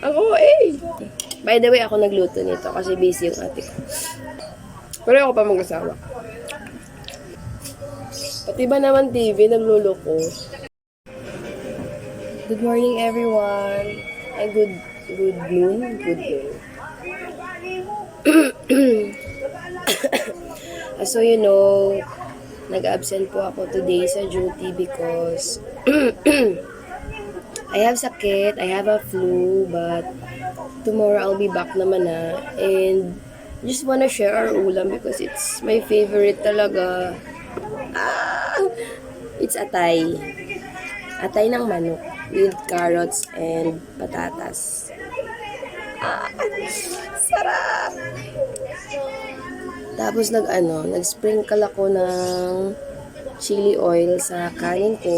Ako eh. By the way, ako nagluto nito kasi busy yung ate ko. Pero ako pa mag-asawa. Pati ba naman TV, nagluloko. Good morning everyone. Ay, good noon. Good noon. So you know, nag-absent po ako today sa duty because I have sakit, I have a flu, but tomorrow I'll be back naman na. And just wanna share our ulam because it's my favorite talaga. It's atay. Atay ng manok with carrots and patatas. Sarap! Tapos nag-sprinkle ako ng chili oil sa kanin ko.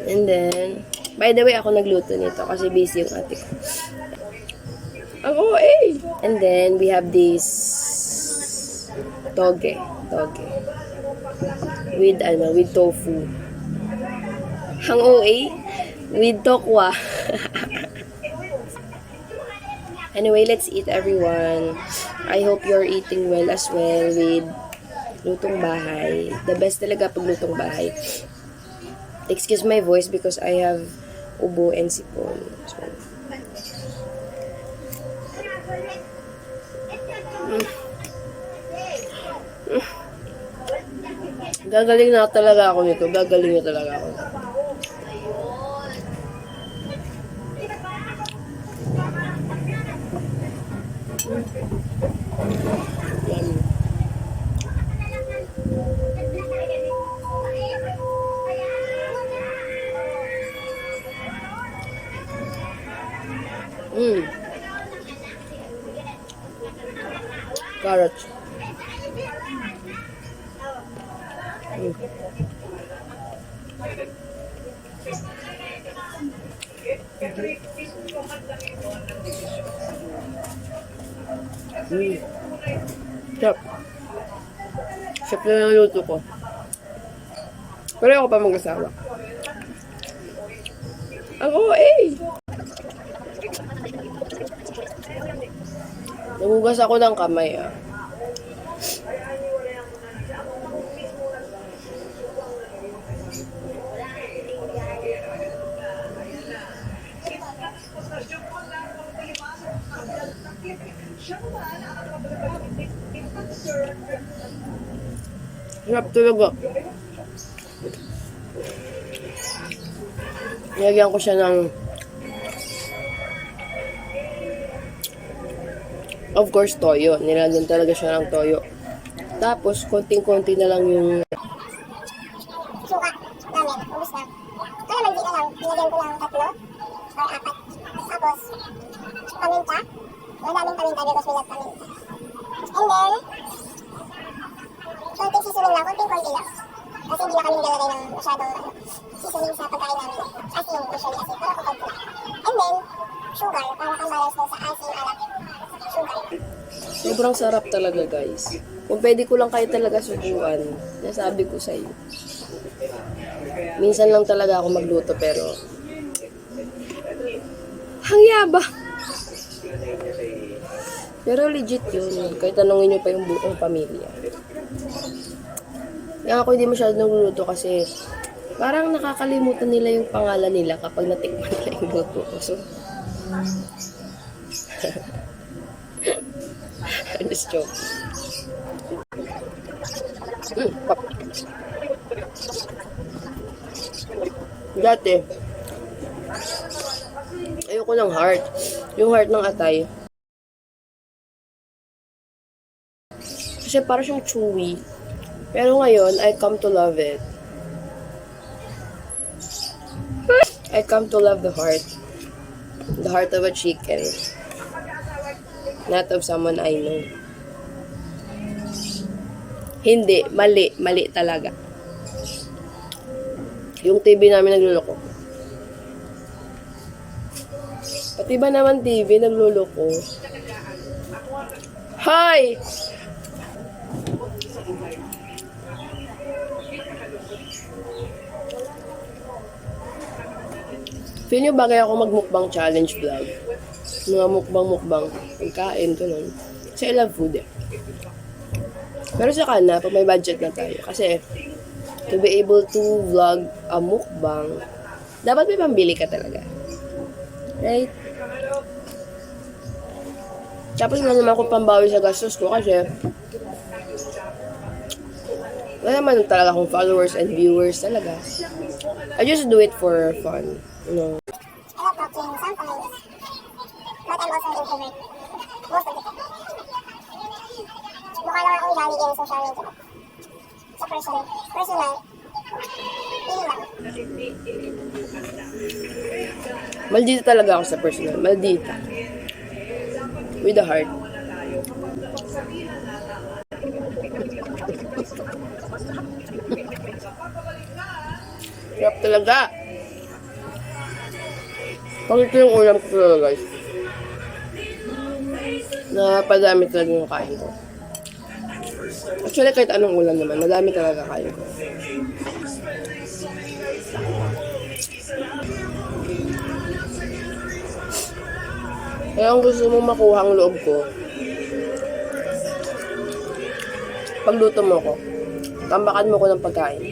And then, by the way, ako nagluto nito kasi busy yung ate ko. Ako eh! And then, we have this toge. With tofu. Hang OA, with tokwa. Anyway, let's eat everyone. I hope you're eating well as well with lutong bahay. The best talaga pag lutong bahay. Excuse my voice because I have ubo and sipon. So, gagaling na talaga ako nito. Gagaling na talaga ako. Carrots. Sarap. Sarap na naluto ko. Pero ako pa mag-asawa. Ako eh! Nagugas ako ng kamay ah. Sarap talaga. Nilagyan ko siya ng of course toyo. Nilagyan talaga siya ng toyo. Tapos konting-konti na lang yung suka namin. Ubus na. Kaya naman di na lang. Nilagyan ko lang 3 or 4. Tapos paminta. Madaming paminta because we love paminta. And then konting seasoning lang. Konting-konti lang. Kasi hindi na kami naglalagay ng masyadong seasoning sa pagkain namin. Asin, usually asin. Pero konti lang. And then sugar. Para kang balance sa asin, alat. Sugar. sobrang sarap talaga guys. Kung pwede ko lang kayo talaga subukan, nasabi ko sa iyo. Minsan lang talaga ako magluto pero hangyaba. Pero legit yun. Kahit tanongin nyo pa yung buong pamilya. Kaya ako hindi masyado nagluluto kasi parang nakakalimutan nila yung pangalan nila kapag natikman nila yung luto ko. So, just joke. Pop. Dati, ayoko ng heart. Yung heart ng atay. Kasi para siyang chewy. Pero ngayon, I come to love it. I come to love the heart. The heart of a chicken. Not of someone I know. Hindi. Mali. Mali talaga. Yung TV namin nagluloko. Pati ba naman TV nagluloko? Hi! Feel nyo bagay ako magmukbang challenge vlog? Mga mukbang, pagkain, ganun. Kasi I love food eh. Pero saka na, pag may budget na tayo. Kasi, to be able to vlog a mukbang, dapat may pambili ka talaga. Right? Tapos na naman ako pambawi sa gastos ko kasi wala naman talaga akong followers and viewers talaga. I just do it for fun. You know. I love talking sometimes. But I'm also an introvert. Most of the time. Mukha naman akong galing in social media. Sa personal. Feeling lang. Maldita talaga ako sa personal. Maldita. With a heart. Sarap talaga. Pag ito yung ulam ko talaga, guys. Napadami talaga yung kain ko. Actually, kahit anong ulam naman, madami talaga kain ko. Kaya kung gusto mo makuha ang loob ko, pagluto mo ko, tambakan mo ko ng pagkain.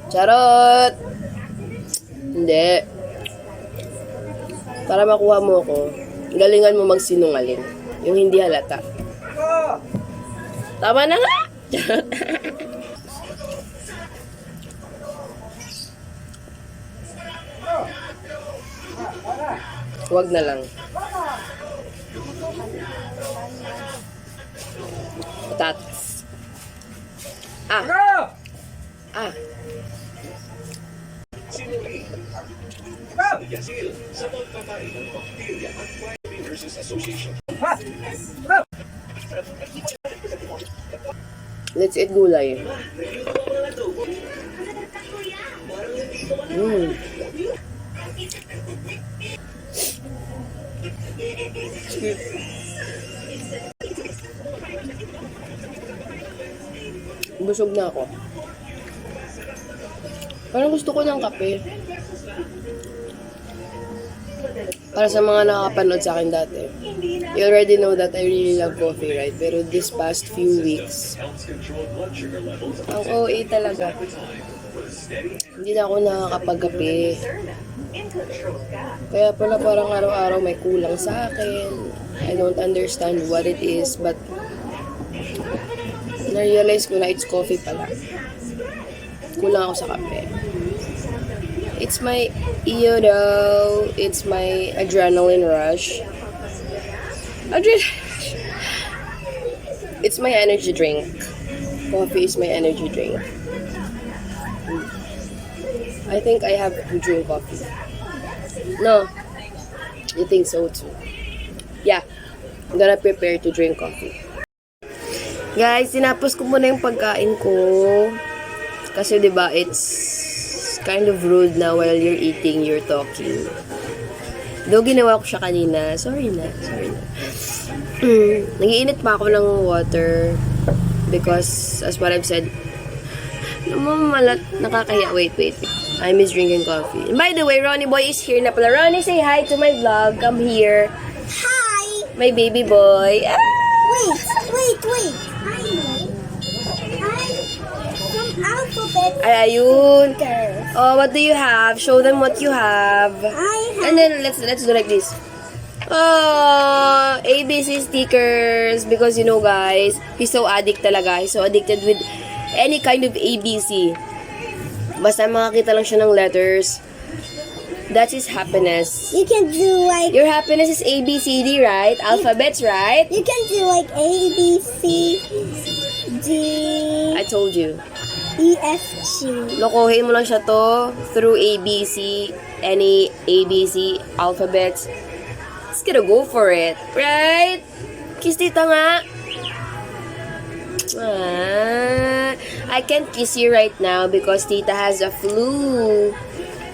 Charot! Hindi. Para makuha mo ko, galingan mo magsinungaling. Yung hindi halata. Tama na nga! Huwag na lang. Patatas. Ah. Let's eat gulay. Busog na ako. Parang gusto ko ng kape. Para sa mga nakakapanood sa akin dati, you already know that I really love coffee, right? Pero this past few weeks, ang OA talaga. Hindi na ako nakakapagkape. Kaya pala parang araw-araw may kulang sa akin. I don't understand what it is, but na-realize ko na it's coffee pala. Kulang ako sa kape. It's my it's my adrenaline rush. It's my energy drink. Coffee is my energy drink. I think I have to drink coffee. No, you think so too? Yeah, I'm gonna prepare to drink coffee. Guys, sinapos ko muna yung pagkain ko. Kasi diba, it's kind of rude na while you're eating, you're talking. Though ginawa ko siya kanina. Sorry na. Nag-iinit pa ako ng water. Because, as what I've said, namamalat, nakakahiya. Wait. I miss drinking coffee. And by the way, Ronnie Boy is here na pala. Ronnie, say hi to my vlog. Come here. Hi! My baby boy. Ah! Wait. Some alphabet. Ay, ayun. Letters. Oh, what do you have? Show them what you have. I have. And then let's do like this. Oh, ABC stickers. Because you know guys, he's so talaga. He's so addicted with any kind of ABC. Basta makakita lang siya ng letters. That's his happiness. You can do like. Your happiness is ABCD, right? Alphabets, right? You can do like A, B, C, D, I told you. E, F, G. Lokohin mo lang siya to through ABC, any ABC alphabets. Just gonna go for it, right? Kiss tita nga. I can't kiss you right now because tita has a flu.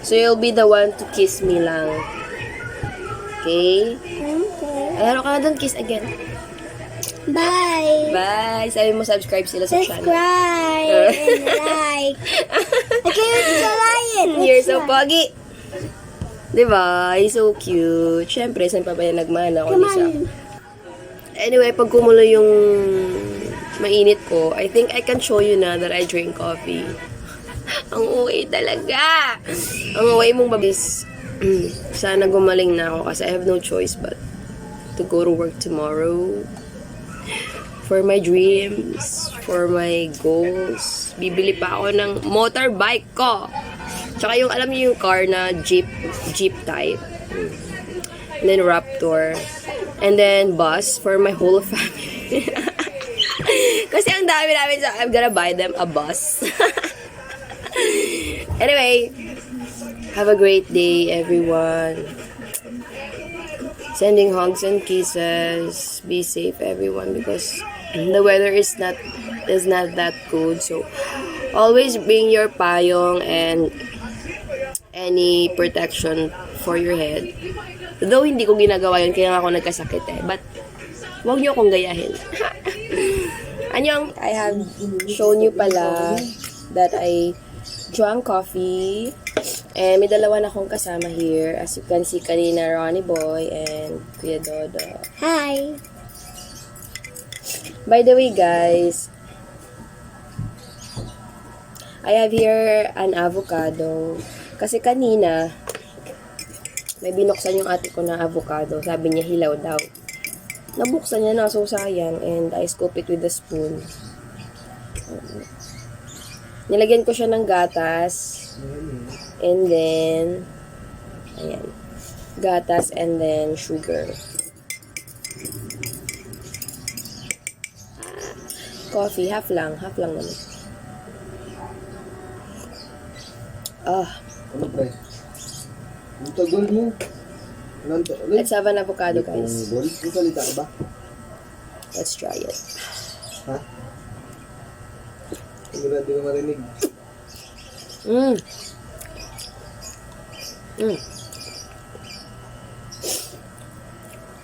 So you'll be the one to kiss me lang. Okay? Okay. Ayaro ka na dun, kiss again. Bye. Bye! Sabi mo subscribe sila sa channel. Subscribe and like. I can't try it. You're so pogi. Diba? He's so cute. Siyempre, saan pa ba yan nagmana Come kundi sa... on. Anyway, pag kumulo yung mainit ko, I think I can show you na that I drink coffee. Ang uwi talaga. Ang uwi mong babis. Sana gumaling na ako kasi I have no choice but to go to work tomorrow. For my dreams, for my goals. Bibili pa ako ng motorbike ko. Tsaka yung, alam niyo yung car na Jeep type. And then Raptor. And then bus for my whole family. Kasi ang dami namin so I'm gonna buy them a bus. Anyway, have a great day, everyone. Sending hugs and kisses. Be safe, everyone, because the weather is not that good. So, always bring your payong and any protection for your head. Though hindi ko ginagawa yun, kaya nga ako nagkasakit eh. But, huwag niyo akong gayahin. Anyong, I have shown you pala that I drank coffee. And may dalawa na akong kasama here. As you can see kanina, Ronnie Boy and Kuya Dodo. Hi. By the way, guys, I have here an avocado. Kasi kanina, may binuksan yung ate ko na avocado. Sabi niya, hilaw daw. Nabuksan niya na, so sayang. And I scoop it with a spoon. Nilagyan ko siya ng gatas. And then, ayan. Gatas and then sugar. Coffee, half lang naman. Ano ba? Ang tagal mo. Let's have an avocado, guys. May salita ka ba? Let's try it. Ha? Sigurado ka marinig.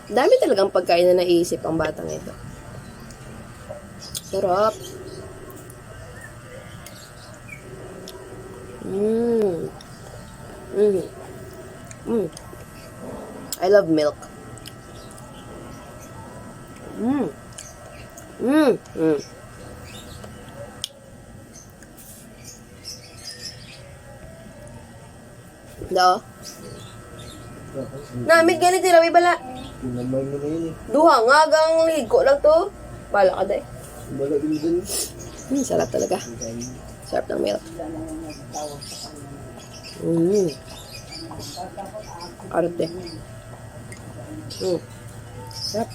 Dami talagang pagkain na naiisip ang batang ito. Sarap. I love milk. Do. Namit ganit tira may bala. Tinamay mo na yun eh. Duha nga gang ligo lang to. Bala ka day. Bala din dun. Sarap talaga. Sarap ng milk. Arte. Sarap.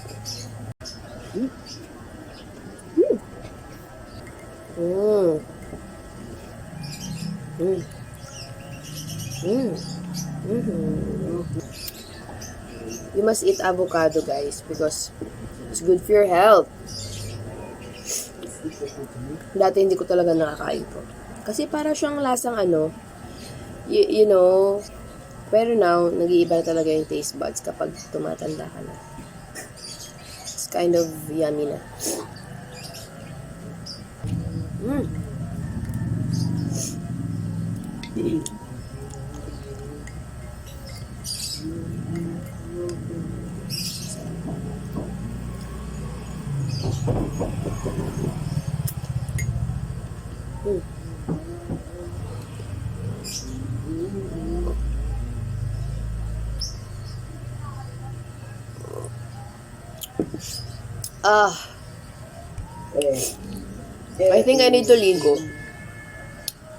You must eat avocado, guys, because it's good for your health. Dati hindi ko talaga nakakain to. Kasi para siyang lasang ano, you know, pero now, nag-iiba na talaga yung taste buds kapag tumatanda ka na. It's kind of yummy na. I think I need to ligo.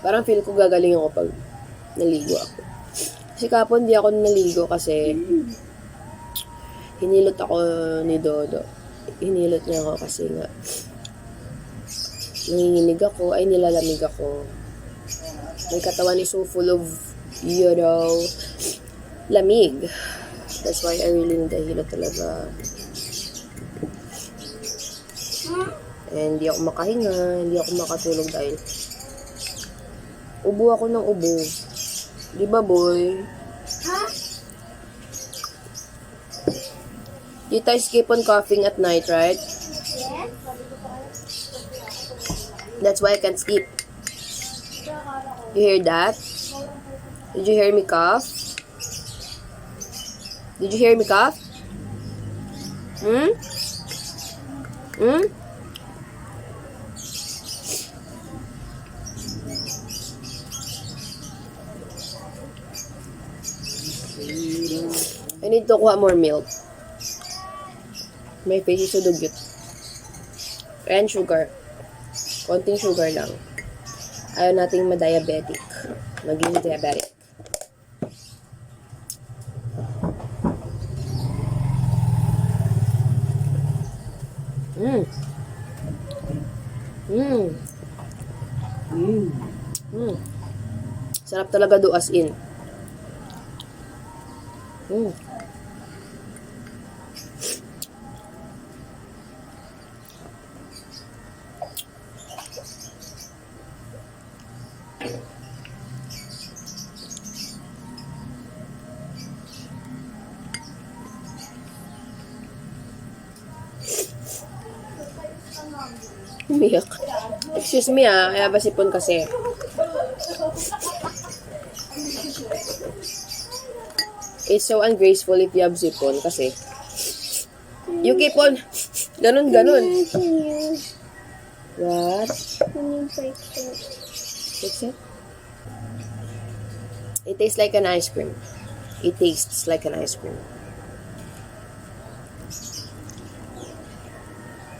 Parang feel ko gagaling ako pag naligo ako. Kasi kapon di ako naligo kasi hinilot ako ni Dodo. Hinilot niya ako kasi nga nanginginig ako, ay nilalamig ako. May katawan is so full of, you know, lamig. That's why I really need a hilot talaga. And hindi ako makahinga, hindi ako makatulog dahil ubo ako ng ubo. Di ba, boy? You guys keep on coughing at night, right? That's why I can't sleep. You hear that? Did you hear me cough? Did you hear me cough? Hmm? Hmm? I need to kuha more milk. My face is so dugyot. And sugar. Konting sugar lang. Ayaw nating ma-diabetic. Maging diabetic. Sarap talaga do as in. Umiyak. Excuse me kaya ba sipon kasi? It's so ungraceful if you have sipon kasi you keep on ganun. What? Fix it? It tastes like an ice cream. It tastes like an ice cream.